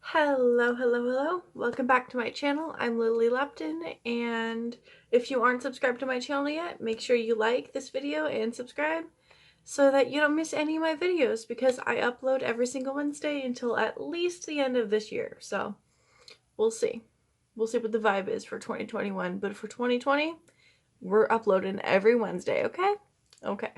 Hello. Welcome back to my channel. I'm Lily Lepton, and if you aren't subscribed to my channel yet, make sure you like this video and subscribe so that you don't miss any of my videos because I upload every single Wednesday until at least the end of this year. So we'll see. We'll see what the vibe is for 2021, but for 2020, we're uploading every Wednesday, okay? Okay.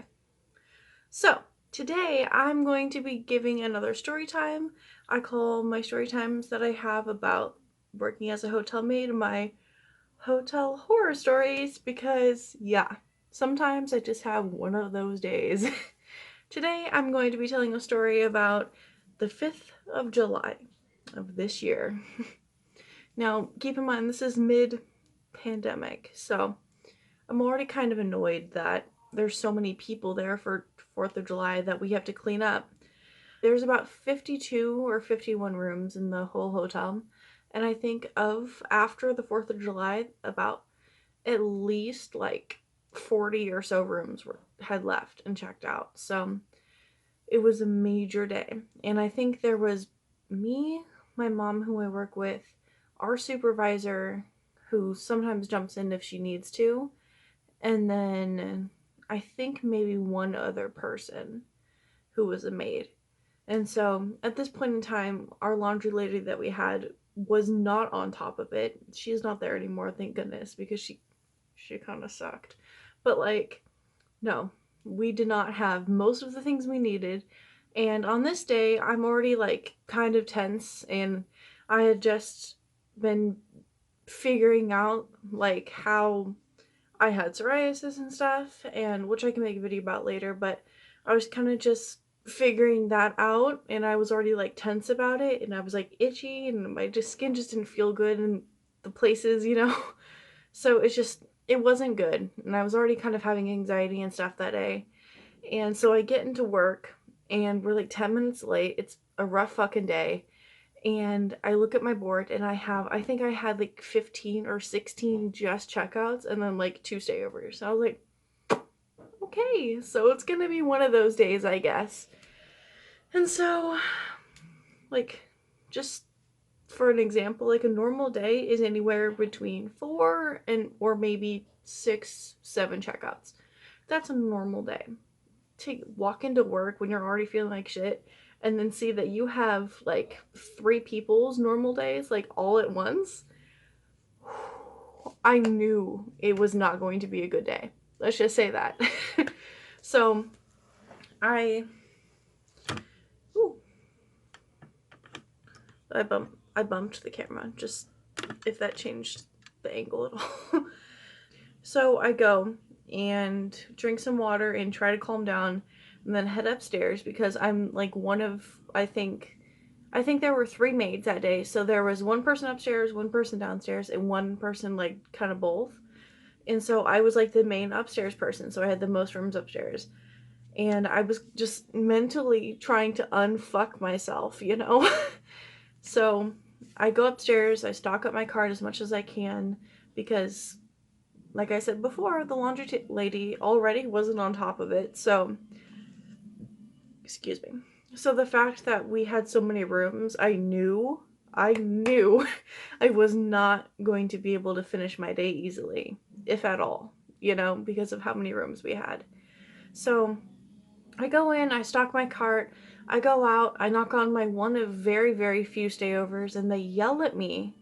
So, today I'm going to be giving another story time. I call my story times that I have about working as a hotel maid my hotel horror stories because, yeah, sometimes I just have one of those days. Today I'm going to be telling a story about the 5th of July of this year. Now, keep in mind, this is mid-pandemic, so I'm already kind of annoyed that there's so many people there for 4th of July that we have to clean up. There's about 52 or 51 rooms in the whole hotel, and I think of after the 4th of July, about at least like 40 or so rooms had left and checked out. So it was a major day, and I think there was me, my mom who I work with, our supervisor who sometimes jumps in if she needs to, and then I think maybe one other person who was a maid. And so at this point in time, our laundry lady that we had was not on top of it. She's not there anymore, thank goodness, because she kind of sucked. But like, no, we did not have most of the things we needed. And on this day, I'm already like kind of tense, and I had just been figuring out like how I had psoriasis and stuff, and which I can make a video about later, but I was kind of just figuring that out, and I was already like tense about it, and I was like itchy, and my skin just didn't feel good in the places. So it wasn't good, and I was already kind of having anxiety and stuff that day. And so I get into work, and we're like 10 minutes late. It's a rough fucking day, and I look at my board and I think I had like 15 or 16 just checkouts and then like 2 stayovers. So I was like, okay, so it's gonna be one of those days, I guess. And so, like, just for an example, like a normal day is anywhere between 4 and or maybe 6, 7 checkouts. That's a normal day. To walk into work when you're already feeling like shit and then see that you have like 3 people's normal days like all at once, I knew it was not going to be a good day. Let's just say that. So I ooh, I bumped the camera, just if that changed the angle at all. So I go and drink some water and try to calm down and then head upstairs because I'm like one of I think there were 3 maids that day. So there was one person upstairs, one person downstairs, and one person like kind of both. And so I was like the main upstairs person, so I had the most rooms upstairs. And I was just mentally trying to unfuck myself. So I go upstairs, I stock up my cart as much as I can because, like I said before, the laundry lady already wasn't on top of it. So, excuse me. So the fact that we had so many rooms, I knew I was not going to be able to finish my day easily, if at all, because of how many rooms we had. So I go in, I stock my cart, I go out, I knock on my one of very, very few stayovers, and they yell at me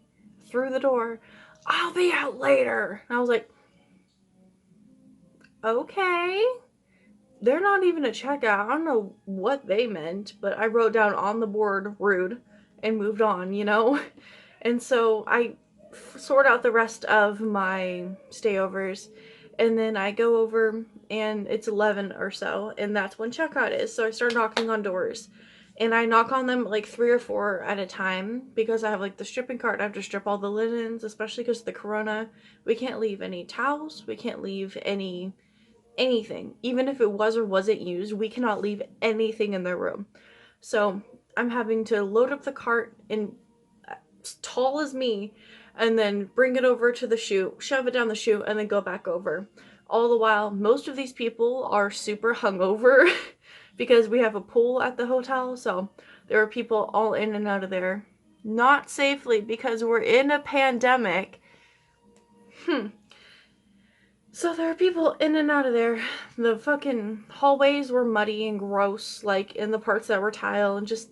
through the door, "I'll be out later." And I was like, okay. They're not even a checkout. I don't know what they meant, but I wrote down on the board rude and moved on. And so I sort out the rest of my stayovers, and then I go over and it's 11 or so, and that's when checkout is. So I start knocking on doors, and I knock on them like 3 or 4 at a time because I have like the stripping cart. I have to strip all the linens, especially because of the corona. We can't leave any towels. We can't leave anything. Even if it was or wasn't used, we cannot leave anything in the room. So I'm having to load up the cart in as tall as me and then bring it over to the chute, shove it down the chute, and then go back over. All the while, most of these people are super hungover because we have a pool at the hotel, so there are people all in and out of there. Not safely, because we're in a pandemic. So there are people in and out of there. The fucking hallways were muddy and gross, like in the parts that were tile, and just,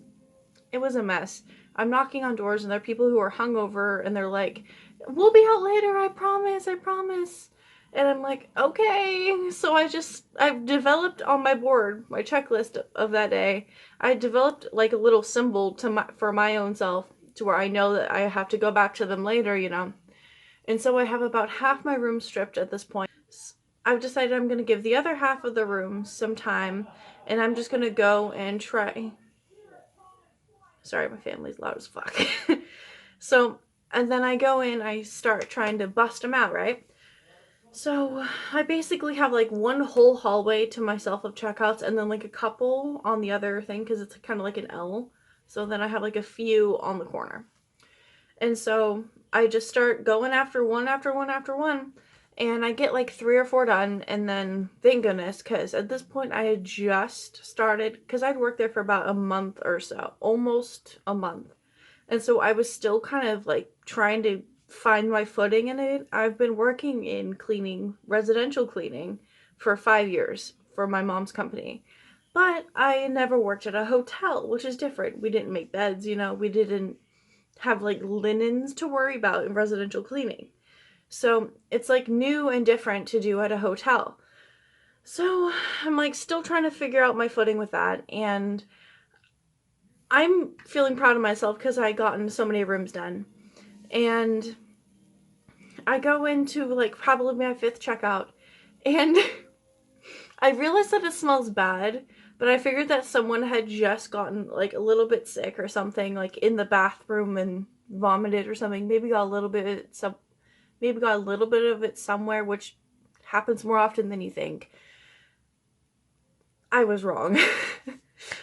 it was a mess. I'm knocking on doors and there are people who are hungover and they're like, we'll be out later, I promise, I promise. And I'm like, okay. So I've developed on my board, my checklist of that day, I developed like a little symbol for my own self, to where I know that I have to go back to them later, you know. And so I have about half my room stripped at this point. I've decided I'm going to give the other half of the room some time, and I'm just going to go and try. Sorry, my family's loud as fuck. So, and then I go in, I start trying to bust them out, right? So I basically have like one whole hallway to myself of checkouts, and then like a couple on the other thing, because it's kind of like an L. So then I have like a few on the corner. And so I just start going after one after one after one. And I get like 3 or 4 done. And then, thank goodness, because at this point I had just started, because I'd worked there for about a month or so, almost a month. And so I was still kind of like trying to find my footing in it. I've been working in cleaning, residential cleaning, for 5 years for my mom's company. But I never worked at a hotel, which is different. We didn't make beds, you know, we didn't have like linens to worry about in residential cleaning. So it's like new and different to do at a hotel. So I'm like still trying to figure out my footing with that, and I'm feeling proud of myself because I gotten so many rooms done. And I go into like probably my 5th checkout, and I realized that it smells bad, but I figured that someone had just gotten like a little bit sick or something, like in the bathroom, and vomited or something. Maybe got a little bit of it somewhere, which happens more often than you think. I was wrong.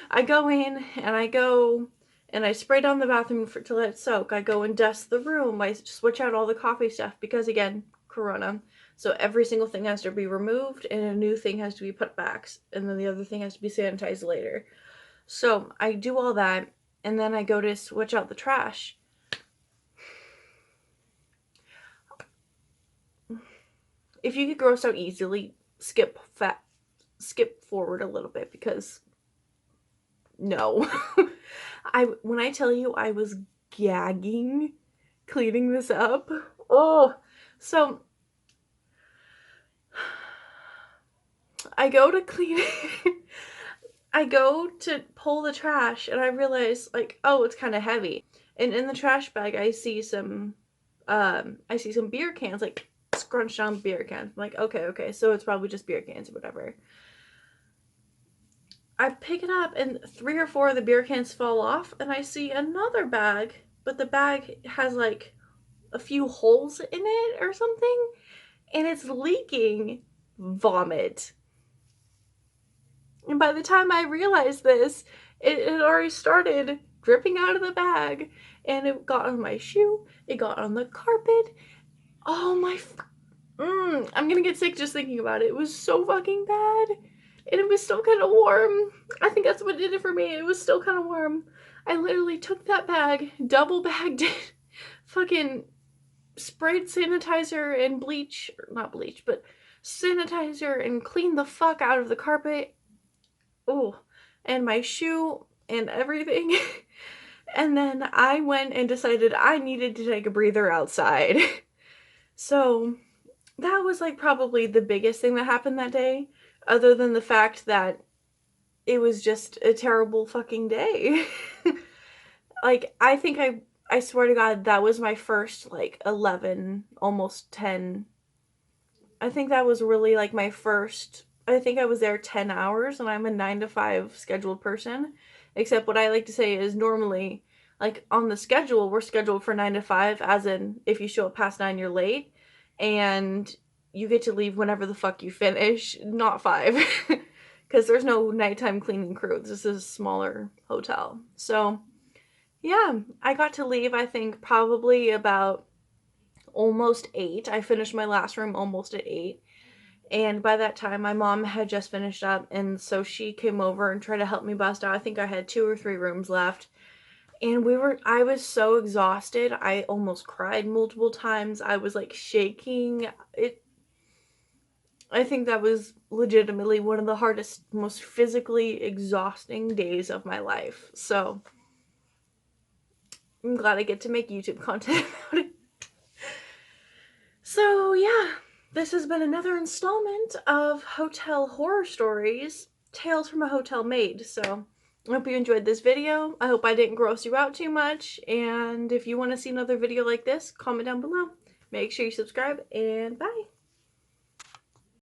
I go in and I spray down the bathroom to let it soak. I go and dust the room. I switch out all the coffee stuff because, again, Corona. So every single thing has to be removed and a new thing has to be put back. And then the other thing has to be sanitized later. So I do all that, and then I go to switch out the trash. If you get grossed out easily, skip forward a little bit, because no. When I tell you I was gagging cleaning this up. Oh, so I go to clean it. I go to pull the trash and I realize, like, oh, it's kind of heavy. And in the trash bag I see some beer cans, like scrunched down beer cans. I'm like, okay, so it's probably just beer cans or whatever. I pick it up and 3 or 4 of the beer cans fall off, and I see another bag, but the bag has like a few holes in it or something, and it's leaking vomit. And by the time I realized this, it had already started dripping out of the bag, and it got on my shoe, it got on the carpet. Oh my, I'm gonna get sick just thinking about it. It was so fucking bad. And it was still kind of warm. I think that's what did it for me. It was still kind of warm. I literally took that bag, double bagged it, fucking sprayed sanitizer and bleach, not bleach, but sanitizer, and cleaned the fuck out of the carpet. Oh, and my shoe and everything. And then I went and decided I needed to take a breather outside. So that was like probably the biggest thing that happened that day, other than the fact that it was just a terrible fucking day. Like, I swear to God, that was my first, like, 11, almost 10. I think that was really, like, my first, I think I was there 10 hours, and I'm a 9 to 5 scheduled person. Except what I like to say is normally, like, on the schedule, we're scheduled for 9 to 5, as in, if you show up past 9, you're late. And you get to leave whenever the fuck you finish, not 5. Because there's no nighttime cleaning crew. This is a smaller hotel. So, yeah, I got to leave, I think, probably about almost 8. I finished my last room almost at 8. And by that time, my mom had just finished up, and so she came over and tried to help me bust out. I think I had 2 or 3 rooms left. And I was so exhausted. I almost cried multiple times. I was like shaking. I think that was legitimately one of the hardest, most physically exhausting days of my life. So I'm glad I get to make YouTube content about it. So yeah, this has been another installment of Hotel Horror Stories, Tales from a Hotel Maid. So I hope you enjoyed this video. I hope I didn't gross you out too much. And if you want to see another video like this, comment down below. Make sure you subscribe, and bye.